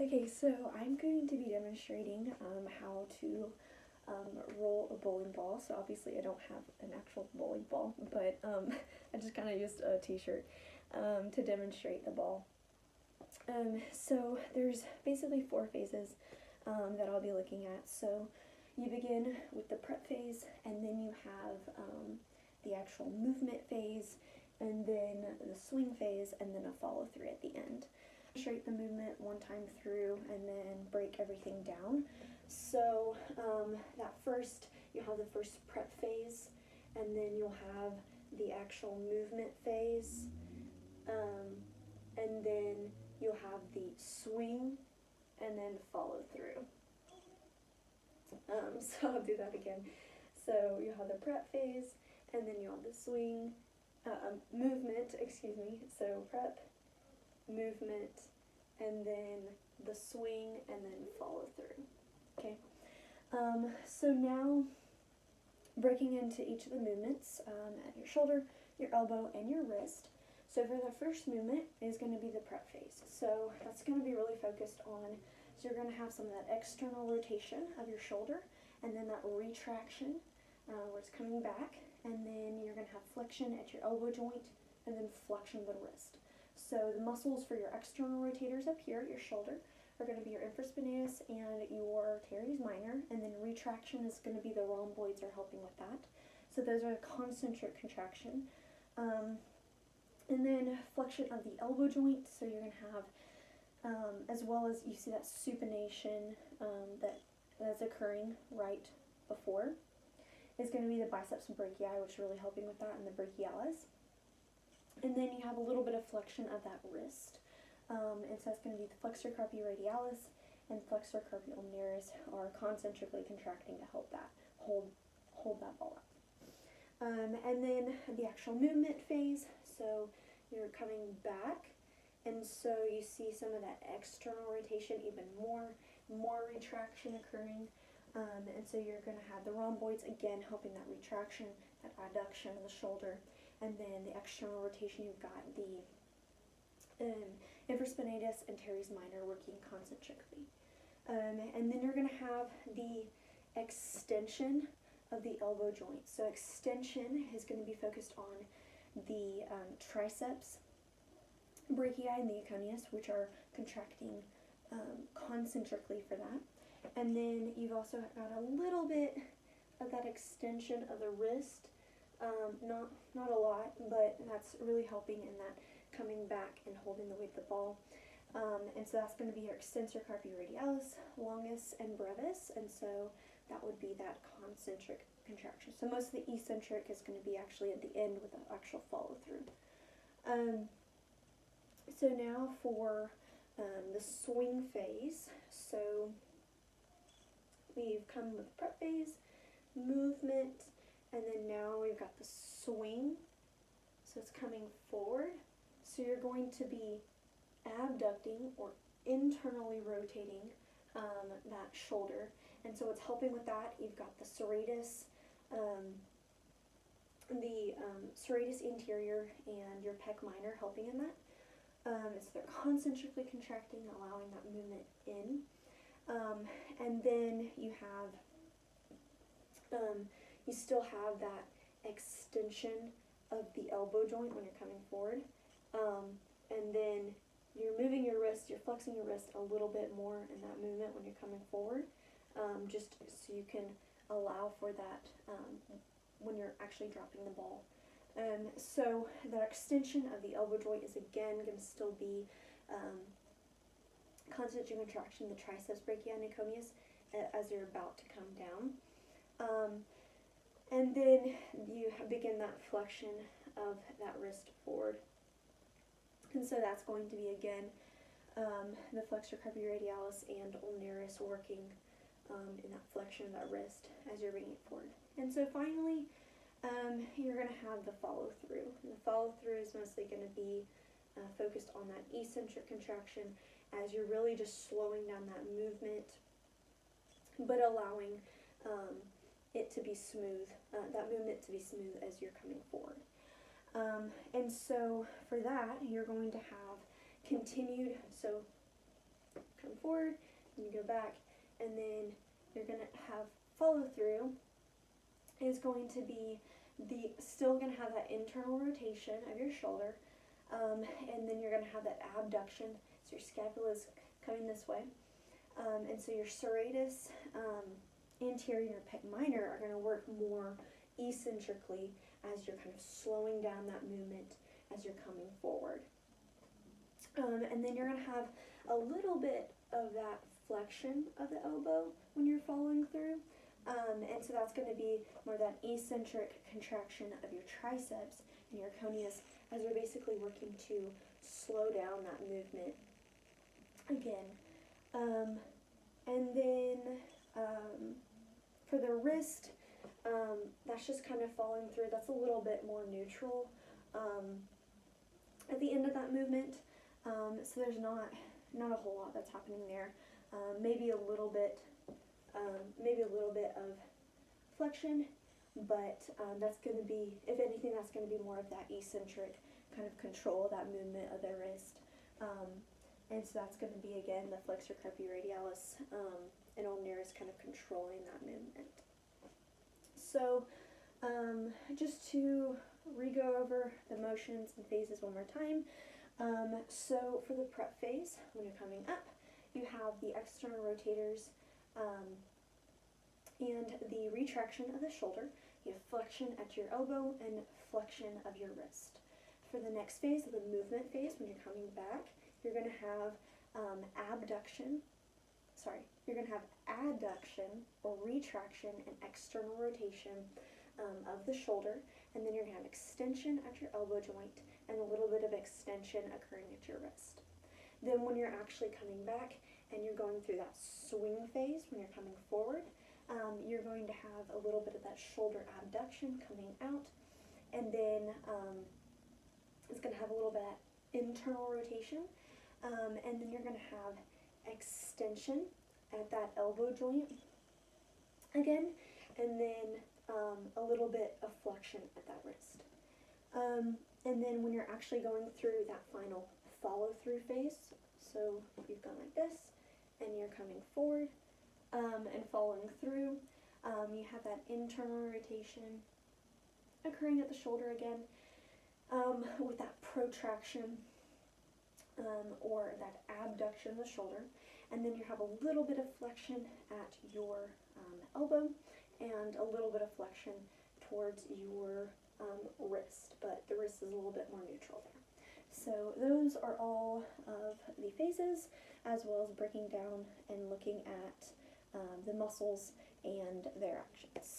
Okay, so I'm going to be demonstrating how to roll a bowling ball. So obviously I don't have an actual bowling ball, but I just kind of used a t-shirt to demonstrate the ball. So there's basically 4 phases that I'll be looking at. So you begin with the prep phase, and then you have the actual movement phase, and then the swing phase, and then a follow through at the end. Straight the movement one time through and then break everything down. So that first, you have the first prep phase, and then you'll have the actual movement phase, and then you'll have the swing, and then follow through. So I'll do that again. So you have the prep phase, and then you have the swing, movement, excuse me. So prep, movement, and then the swing, and then follow through. Okay. So now breaking into each of the movements at your shoulder, your elbow, and your wrist. So for the first movement is going to be the prep phase. So that's going to be really focused on, so you're going to have some of that external rotation of your shoulder, and then that retraction where it's coming back, and then you're going to have flexion at your elbow joint, and then flexion of the wrist. So the muscles for your external rotators up here at your shoulder are going to be your infraspinatus and your teres minor, and then retraction is going to be the rhomboids are helping with that. So those are concentric contraction. And then flexion of the elbow joint, so you're going to have, as well as you see that supination that's occurring right before, is going to be the biceps brachii, which is really helping with that, and the brachialis. And then you have a little bit of flexion of that wrist. And so that's going to be the flexor carpi radialis and flexor carpi ulnaris are concentrically contracting to help that hold that ball up. And then the actual movement phase, so you're coming back, and so you see some of that external rotation, even more retraction occurring, and so you're going to have the rhomboids again helping that retraction, that adduction of the shoulder, and then the external rotation, you've got the infraspinatus and teres minor working concentrically. And then you're going to have the extension of the elbow joint. So extension is going to be focused on the triceps brachii and the aconius, which are contracting concentrically for that. And then you've also got a little bit of that extension of the wrist. Not a lot, but that's really helping in that coming back and holding the weight of the ball. And so that's going to be your extensor carpi radialis, longus, and brevis, and so that would be that concentric contraction. So most of the eccentric is going to be actually at the end with the actual follow through. So now for the swing phase. So we've come with prep phase, movement, and then now we've got the swing. So it's coming forward. So you're going to be abducting or internally rotating that shoulder. And so it's helping with that. You've got the serratus, serratus anterior and your pec minor helping in that. So they're concentrically contracting, allowing that movement in. And then you have, you still have that extension of the elbow joint when you're coming forward. And then you're moving your wrist, you're flexing your wrist a little bit more in that movement when you're coming forward, just so you can allow for that when you're actually dropping the ball. So the extension of the elbow joint is again going to still be concentric contraction, the triceps brachii and aconius, as you're about to come down. And then you begin that flexion of that wrist forward. And so that's going to be, again, the flexor carpi radialis and ulnaris working in that flexion of that wrist as you're bringing it forward. And so finally, you're going to have the follow-through. And the follow-through is mostly going to be focused on that eccentric contraction as you're really just slowing down that movement, but allowing it to be smooth, that movement to be smooth as you're coming forward. And so for that, you're going to have continued, so come forward, and you go back, and then you're going to have follow through is going to be still going to have that internal rotation of your shoulder, and then you're going to have that abduction, so your scapula is coming this way, and so your serratus, anterior, and pec minor are going to work more eccentrically as you're kind of slowing down that movement as you're coming forward. And then you're going to have a little bit of that flexion of the elbow when you're following through. And so that's going to be more that eccentric contraction of your triceps and your coneus as you're basically working to slow down that movement again. And then for the wrist, that's just kind of following through. That's a little bit more neutral at the end of that movement. So there's not a whole lot that's happening there. Maybe a little bit of flexion, but that's going to be, if anything, that's going to be more of that eccentric kind of control of that movement of the wrist. And so that's going to be, again, the flexor carpi radialis and ulnaris kind of controlling that movement. So just to re-go over the motions and phases one more time. So for the prep phase, when you're coming up, you have the external rotators and the retraction of the shoulder. You have flexion at your elbow and flexion of your wrist. For the next phase, the movement phase, when you're coming back, you're going to have adduction or retraction and external rotation of the shoulder, and then you're going to have extension at your elbow joint and a little bit of extension occurring at your wrist. Then when you're actually coming back and you're going through that swing phase, when you're coming forward, you're going to have a little bit of that shoulder abduction coming out, and then it's going to have a little bit of internal rotation, and then you're going to have extension at that elbow joint again, and then a little bit of flexion at that wrist. And then when you're actually going through that final follow-through phase, so you've gone like this, and you're coming forward and following through, you have that internal rotation occurring at the shoulder again with that protraction or that abduction of the shoulder, and then you have a little bit of flexion at your elbow and a little bit of flexion towards your wrist, but the wrist is a little bit more neutral there. So those are all of the phases, as well as breaking down and looking at the muscles and their actions.